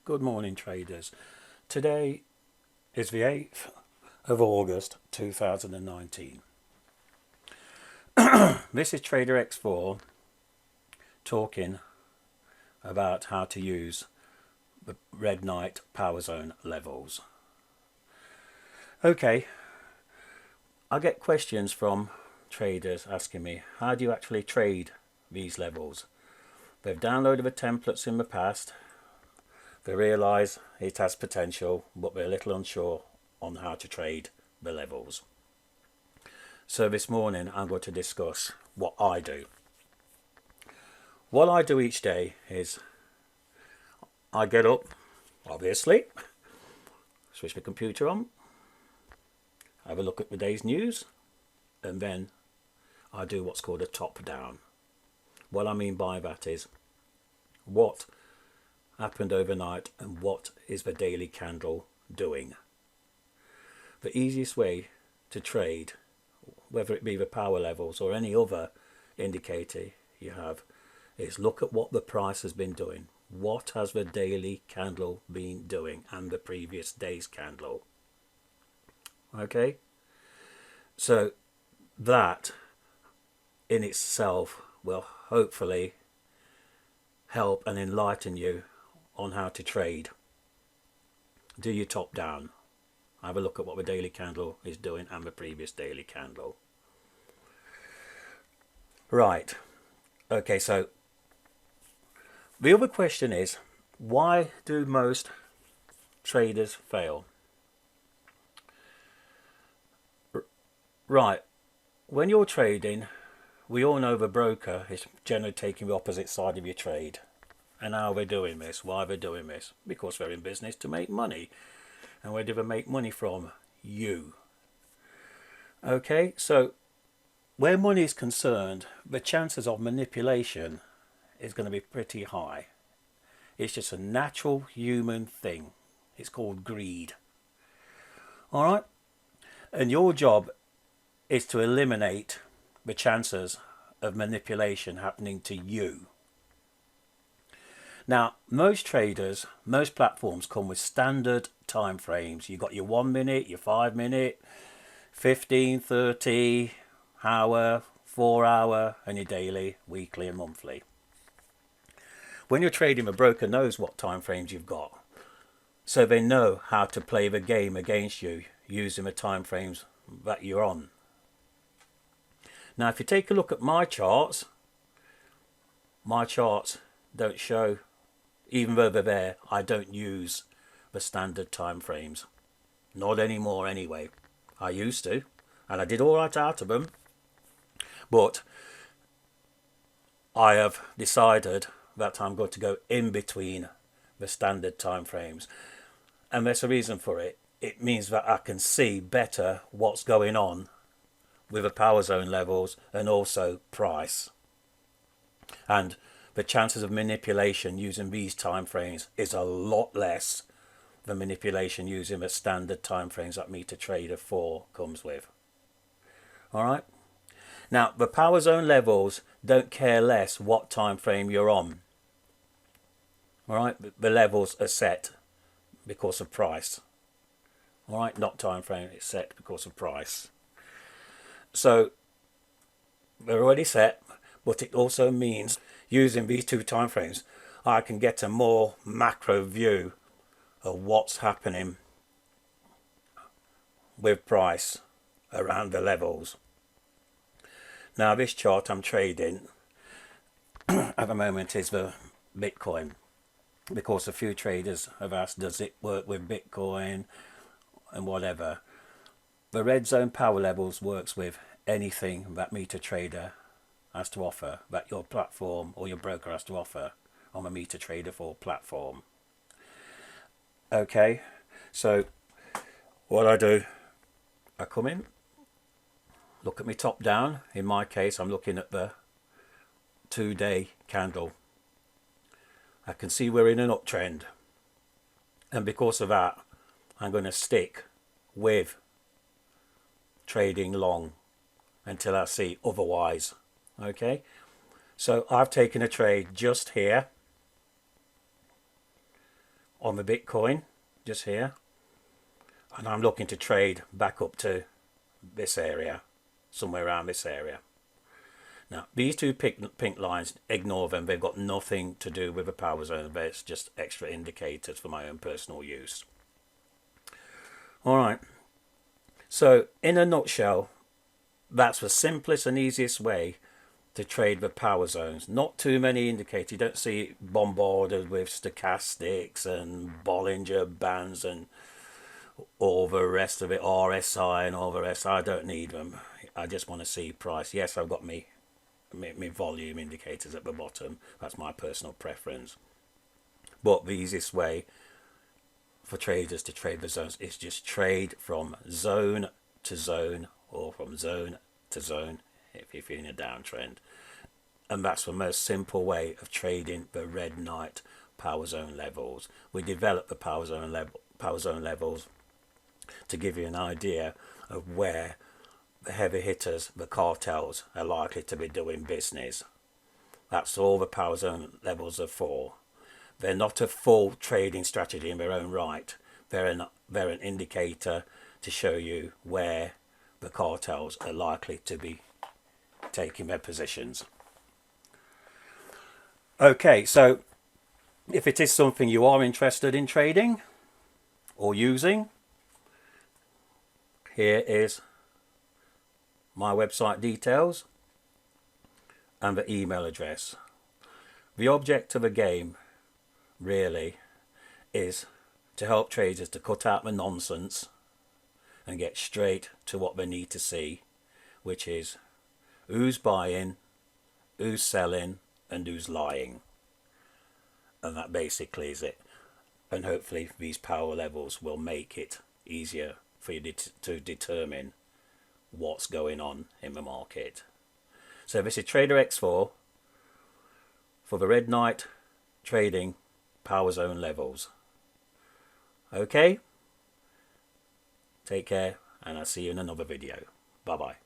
Good morning, traders. Today is the 8th of August 2019. This is Trader X4 talking about how to use the Red Knight Powerzone levels. Okay, I get questions from traders asking me, how do you actually trade these levels? They've downloaded the templates in the past. They realise it has potential, but they're a little unsure on how to trade the levels. So this morning I'm going to discuss what I do. What I do each day is I get up, obviously, switch the computer on, have a look at the day's news, and then I do what's called a top down. What I mean by that is what happened overnight and what is the daily candle doing. The easiest way to trade, whether it be the power levels or any other indicator you have, is look at what the price has been doing. What has the daily candle been doing and the previous day's candle? Okay, so that in itself will hopefully help and enlighten you on how to trade. Do your top down. Have a look at what the daily candle is doing and the previous daily candle. Right. Okay, so the other question is, why do most traders fail? Right. When you're trading, we all know the broker is generally taking the opposite side of your trade. And how are they doing this? Why are they doing this? Because they're in business to make money. And where do they make money from? You. Okay, so where money is concerned, the chances of manipulation is going to be pretty high. It's just a natural human thing. It's called greed. All right? And your job is to eliminate the chances of manipulation happening to you. Now, most traders, most platforms come with standard time frames. You've got your 1 minute, your 5 minute, 15, 30, hour, 4 hour, and your daily, weekly and monthly. When you're trading, the broker knows what time frames you've got. So they know how to play the game against you using the time frames that you're on. Now, if you take a look at my charts don't show, even though they're there, I don't use the standard time frames. Not anymore anyway. I used to, and I did all right out of them. But I have decided that I'm going to go in between the standard time frames. And there's a reason for it. It means that I can see better what's going on with the power zone levels and also price. And the chances of manipulation using these time frames is a lot less than manipulation using the standard time frames that MetaTrader 4 comes with. All right. Now, the power zone levels don't care less what time frame you're on. All right. The levels are set because of price. All right. Not time frame. It's set because of price. So they're already set, but it also means using these two time frames, I can get a more macro view of what's happening with price around the levels. Now, this chart I'm trading at the moment is the Bitcoin, because a few traders have asked, does it work with Bitcoin and whatever. The red zone power levels works with anything that MetaTrader has to offer, that your platform or your broker has to offer on the MetaTrader 4 platform. Okay, so what I do, I come in, look at me top down. In my case, I'm looking at the 2-day candle. I can see we're in an uptrend, and because of that, I'm going to stick with trading long until I see otherwise. Okay, so I've taken a trade just here on the Bitcoin just here, and I'm looking to trade back up to this area, somewhere around this area. Now these two pink lines, ignore them, they've got nothing to do with the power zone, it's just extra indicators for my own personal use. Alright, so in a nutshell, that's the simplest and easiest way to trade the power zones. Not too many indicators. You don't see it bombarded with stochastics and Bollinger Bands and all the rest of it, RSI and all the rest. I don't need them. I just want to see price. Yes, I've got me volume indicators at the bottom. That's my personal preference. But the easiest way for traders to trade the zones is just trade from zone to zone, or from zone to zone if you're in a downtrend. And that's the most simple way of trading the red knight power zone levels. We developed the power zone levels to give you an idea of where the heavy hitters, the cartels, are likely to be doing business. That's all the power zone levels are for. They're not a full trading strategy in their own right. They're an indicator to show you where the cartels are likely to be taking their positions. Okay, so if it is something you are interested in trading or using, here is my website details and the email address. The object of the game really is to help traders to cut out the nonsense and get straight to what they need to see, which is who's buying, who's selling, and who's lying. And that basically is it. And hopefully these power levels will make it easier for you to determine what's going on in the market. So this is Trader X4 for the Red Knight trading power zone levels. Okay, take care, and I'll see you in another video. Bye bye.